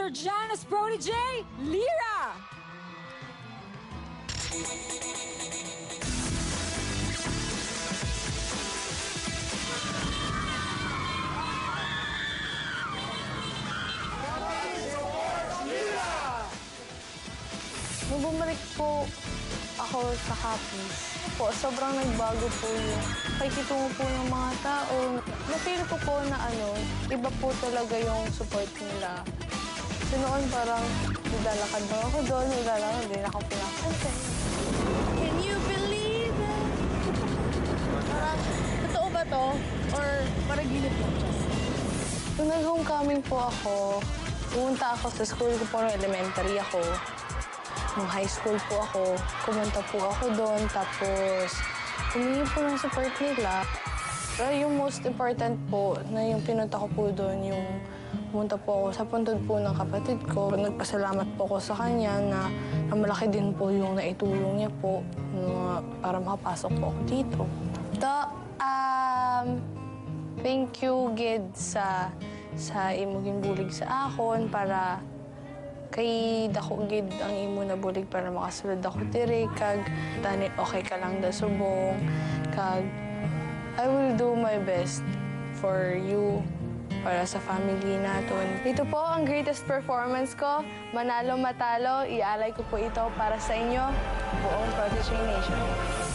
Mr. Janice Brody J. Lira. Nung bumalik po ako sa Capiz, sobrang nagbago po yung pakikitungo po ng mga tao. Na-feel ko po na iba po talaga yung support nila. So noon parang naglalakad ba ako doon, hindi na ako pinapansin. Can you believe it? Parang, totoo ba to? Or parang ginip lang just? Nung nag-homecoming po ako, pumunta ako sa school ko po nung elementary ako. Nung high school po ako, kumunta po ako doon, tapos humingi po ng support nila. Pero yung most important po, na yung pinunta ko po doon, yung pumunta po ako sa puntod po ng kapatid ko. Nagpasalamat po ako sa kanya na malaki din po yung naitulong niya po para makapasok po ako dito. Thank you, Gid, sa imong bulig sa akon para kay dako gid ang imo na bulig para makasulod ako diri kag tani okay ka lang da subong kag I will do my best for you para sa family naton. Ito po ang greatest performance ko. Manalo matalo, ialay ko po ito para sa inyo, buong Prodigy Nation.